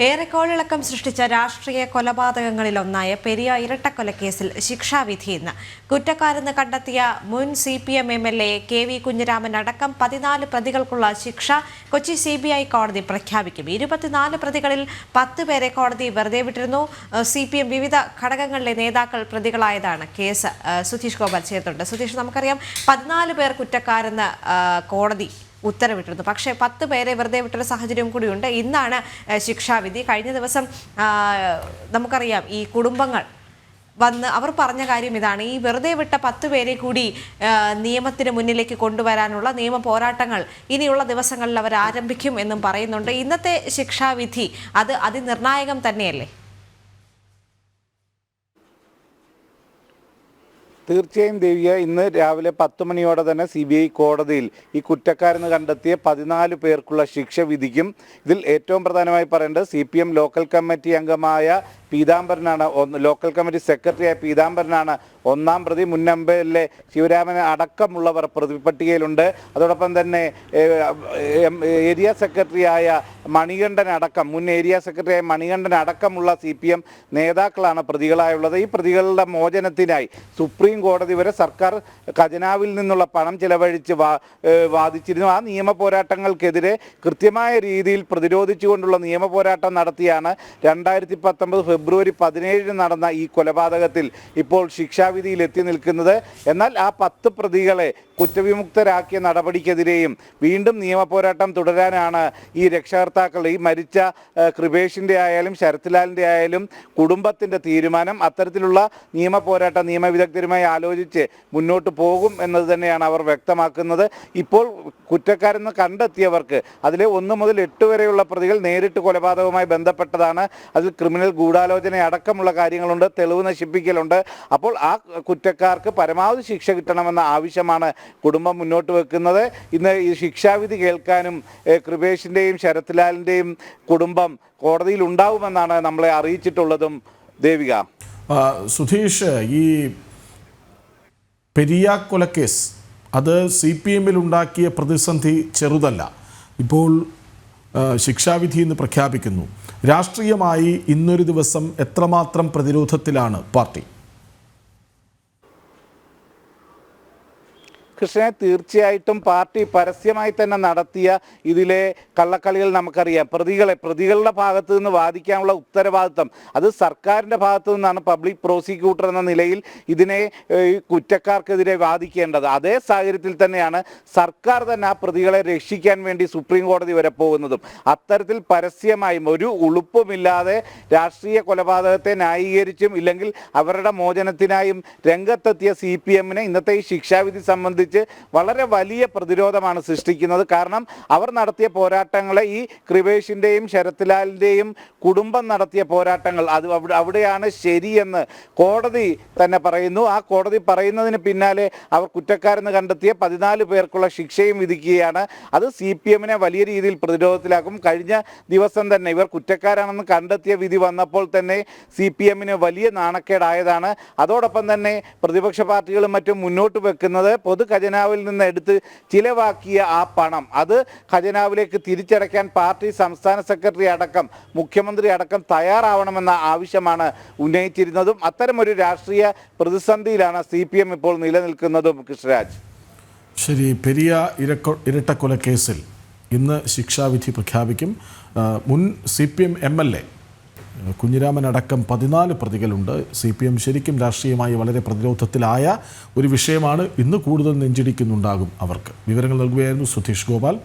ഏറെ കോളിളക്കം സൃഷ്ടിച്ച രാഷ്ട്രീയ കൊലപാതകങ്ങളിലൊന്നായ പെരിയ ഇരട്ടക്കൊലക്കേസിൽ ശിക്ഷാവിധി ഇന്ന്. കുറ്റക്കാരെന്ന് കണ്ടെത്തിയ മുൻ CPM MLA KV കുഞ്ഞിരാമൻ അടക്കം 14 പ്രതികൾക്കുള്ള ശിക്ഷ കൊച്ചി CBI കോടതി പ്രഖ്യാപിക്കും. 24 പ്രതികളിൽ 10 പേരെ കോടതി വെറുതെ വിട്ടിരുന്നു. CPM വിവിധ ഘടകങ്ങളിലെ നേതാക്കൾ പ്രതികളായതാണ് കേസ്. സുധീഷ് ഗോപാൽ ചേർത്തുണ്ട്. സുധീഷ്, നമുക്കറിയാം 14 പേർ കുറ്റക്കാരെന്ന് കോടതി ഉത്തരവിട്ടിരുന്നു. പക്ഷേ 10 പേരെ വെറുതെ വിട്ടൊരു സാഹചര്യം കൂടിയുണ്ട്. ഇന്നാണ് ശിക്ഷാവിധി. കഴിഞ്ഞ ദിവസം നമുക്കറിയാം ഈ കുടുംബങ്ങൾ വന്ന് അവർ പറഞ്ഞ കാര്യം ഇതാണ്: ഈ വെറുതെ വിട്ട 10 പേരെ കൂടി നിയമത്തിന് മുന്നിലേക്ക് കൊണ്ടുവരാനുള്ള നിയമ പോരാട്ടങ്ങൾ ഇനിയുള്ള ദിവസങ്ങളിൽ അവർ ആരംഭിക്കും എന്നും പറയുന്നുണ്ട്. ഇന്നത്തെ ശിക്ഷാവിധി അത് അതിനിർണായകം തന്നെയല്ലേ? തീർച്ചയായും ദേവിക, ഇന്ന് രാവിലെ 10 മണിയോടെ തന്നെ CBI കോടതിയിൽ ഈ കുറ്റക്കാരെന്ന് കണ്ടെത്തിയ 14 പേർക്കുള്ള ശിക്ഷ വിധിക്കും. ഇതിൽ ഏറ്റവും പ്രധാനമായി പറയേണ്ടത് CPM ലോക്കൽ കമ്മിറ്റി അംഗമായ പീതാംബരനാണ്. ലോക്കൽ കമ്മിറ്റി സെക്രട്ടറിയായ പീതാംബരനാണ് ഒന്നാം പ്രതി. മുൻ MLA ശിവരാമൻ അടക്കമുള്ളവർ പ്രതിപട്ടികയിലുണ്ട്. അതോടൊപ്പം തന്നെ ഏരിയ സെക്രട്ടറിയായ മണികണ്ഠൻ അടക്കം, മുൻ ഏരിയ സെക്രട്ടറിയായ മണികണ്ഠൻ അടക്കമുള്ള CPM നേതാക്കളാണ് പ്രതികളായുള്ളത്. ഈ പ്രതികളുടെ മോചനത്തിനായി സുപ്രീം കോടതി വരെ സർക്കാർ ഖജനാവിൽ നിന്നുള്ള പണം ചെലവഴിച്ച് വാദിച്ചിരുന്നു. ആ നിയമ പോരാട്ടങ്ങൾക്കെതിരെ കൃത്യമായ രീതിയിൽ പ്രതിരോധിച്ചുകൊണ്ടുള്ള നിയമ പോരാട്ടം നടത്തിയാണ് 2019 ഫെബ്രുവരി 17 നടന്ന ഈ കൊലപാതകത്തിൽ ഇപ്പോൾ ശിക്ഷാവിധിയിൽ എത്തി നിൽക്കുന്നത്. എന്നാൽ ആ 10 പ്രതികളെ കുറ്റവിമുക്തരാക്കിയ നടപടിക്കെതിരെയും വീണ്ടും നിയമ പോരാട്ടം തുടരാനാണ് ഈ രക്ഷകർത്താക്കൾ, ഈ മരിച്ച കൃപേഷിൻ്റെ ആയാലും ശരത്ലാലിൻ്റെ ആയാലും കുടുംബത്തിൻ്റെ തീരുമാനം. അത്തരത്തിലുള്ള നിയമ പോരാട്ടം നിയമവിദഗ്ധരുമായി ആലോചിച്ച് മുന്നോട്ട് പോകും എന്നത് തന്നെയാണ് അവർ വ്യക്തമാക്കുന്നത്. ഇപ്പോൾ കുറ്റക്കാരെന്ന് കണ്ടെത്തിയവർക്ക് അതിലെ 1 മുതൽ 8 വരെയുള്ള പ്രതികൾ നേരിട്ട് കൊലപാതകവുമായി ബന്ധപ്പെട്ടതാണ്. അതിൽ ക്രിമിനൽ ഗൂഢാലോചന അടക്കമുള്ള കാര്യങ്ങളുണ്ട്, തെളിവ് നശിപ്പിക്കലുണ്ട്. അപ്പോൾ ആ കുറ്റക്കാർക്ക് പരമാവധി ശിക്ഷ കിട്ടണമെന്ന ആവശ്യമാണ് കുടുംബം മുന്നോട്ട് വെക്കുന്നത്. ഇന്ന് ഈ ശിക്ഷാവിധി കേൾക്കാനും കൃപേഷിൻ്റെയും ശരത്ലാലിൻ്റെയും കുടുംബം കോടതിയിൽ ഉണ്ടാവുമെന്നാണ് നമ്മളെ അറിയിച്ചിട്ടുള്ളതും. ദേവിക. സുധീഷ്, ഈ പെരിയ കൊലക്കേസ് അത് CPM-ൽ ഉണ്ടാക്കിയ പ്രതിസന്ധി ചെറുതല്ല. ഇപ്പോൾ ശിക്ഷാവിധി ഇന്ന് പ്രഖ്യാപിക്കുന്നു. രാഷ്ട്രീയമായി ഇന്നൊരു ദിവസം എത്രമാത്രം പ്രതിരോധത്തിലാണ് പാർട്ടി? കൃഷ്ണനെ, തീർച്ചയായിട്ടും പാർട്ടി പരസ്യമായി തന്നെ നടത്തിയ ഇതിലെ കള്ളക്കളികൾ നമുക്കറിയാം. പ്രതികളുടെ ഭാഗത്തു നിന്ന് വാദിക്കാനുള്ള ഉത്തരവാദിത്വം അത് സർക്കാരിൻ്റെ ഭാഗത്തു നിന്നാണ് പബ്ലിക് പ്രോസിക്യൂട്ടർ എന്ന നിലയിൽ ഇതിനെ കുറ്റക്കാർക്കെതിരെ വാദിക്കേണ്ടത്. അതേ സാഹചര്യത്തിൽ തന്നെയാണ് സർക്കാർ തന്നെ ആ പ്രതികളെ രക്ഷിക്കാൻ വേണ്ടി സുപ്രീം കോടതി വരെ പോകുന്നതും. അത്തരത്തിൽ പരസ്യമായും ഒരു ഉളുപ്പുമില്ലാതെ രാഷ്ട്രീയ കൊലപാതകത്തെ ന്യായീകരിച്ചും ഇല്ലെങ്കിൽ അവരുടെ മോചനത്തിനായും രംഗത്തെത്തിയ CPM-നെ ഇന്നത്തെ ഈ ശിക്ഷാവിധി സംബന്ധിച്ച് വളരെ വലിയ പ്രതിരോധമാണ് സൃഷ്ടിക്കുന്നത്. കാരണം അവർ നടത്തിയ പോരാട്ടങ്ങളെ, ഈ കൃപേഷിൻ്റെയും ശരത്ലാലിൻ്റെയും കുടുംബം നടത്തിയ പോരാട്ടങ്ങൾ അത് അവിടെയാണ് ശരിയെന്ന് കോടതി തന്നെ പറയുന്നു. ആ കോടതി പറയുന്നതിന് പിന്നാലെ അവർ കുറ്റക്കാരെന്ന് കണ്ടെത്തിയ 14 പേർക്കുള്ള ശിക്ഷയും വിധിക്കുകയാണ്. അത് CPM-നെ വലിയ രീതിയിൽ പ്രതിരോധത്തിലാക്കും. കഴിഞ്ഞ ദിവസം തന്നെ ഇവർ കുറ്റക്കാരാണെന്ന് കണ്ടെത്തിയ വിധി വന്നപ്പോൾ തന്നെ CPM-ന് വലിയ നാണക്കേടായതാണ്. അതോടൊപ്പം തന്നെ പ്രതിപക്ഷ പാർട്ടികളും മറ്റും മുന്നോട്ട് വെക്കുന്നത് ഖജനാവിൽ നിന്ന് എടുത്ത് ചിലവാക്കിയ ആ പണം അത് ഖജനാവിലേക്ക് തിരിച്ചടയ്ക്കാൻ പാർട്ടി സംസ്ഥാന സെക്രട്ടറി അടക്കം മുഖ്യമന്ത്രി അടക്കം തയ്യാറാവണമെന്ന ആവശ്യമാണ് ഉന്നയിച്ചിരുന്നതും. അത്തരമൊരു രാഷ്ട്രീയ പ്രതിസന്ധിയിലാണ് CPM ഇപ്പോൾ നിലനിൽക്കുന്നതും. കൃഷ്ണരാജ്. ശരി, പെരിയ ഇരട്ടക്കൊലക്കേസിൽ ഇന്ന് ശിക്ഷാവിധി പ്രഖ്യാപിക്കും. മുൻ CPM MLA കുഞ്ഞിരാമൻ അടക്കം 14 പ്രതികളുണ്ട്. CPM ശരിക്കും രാഷ്ട്രീയമായി വളരെ പ്രതിരോധത്തിലായ ഒരു വിഷയമാണ്. ഇന്ന് കൂടുതൽ നെഞ്ചിടിക്കുന്നുണ്ടാകും അവർക്ക്. വിവരങ്ങൾ നൽകുകയായിരുന്നു സുധീഷ് ഗോപാൽ.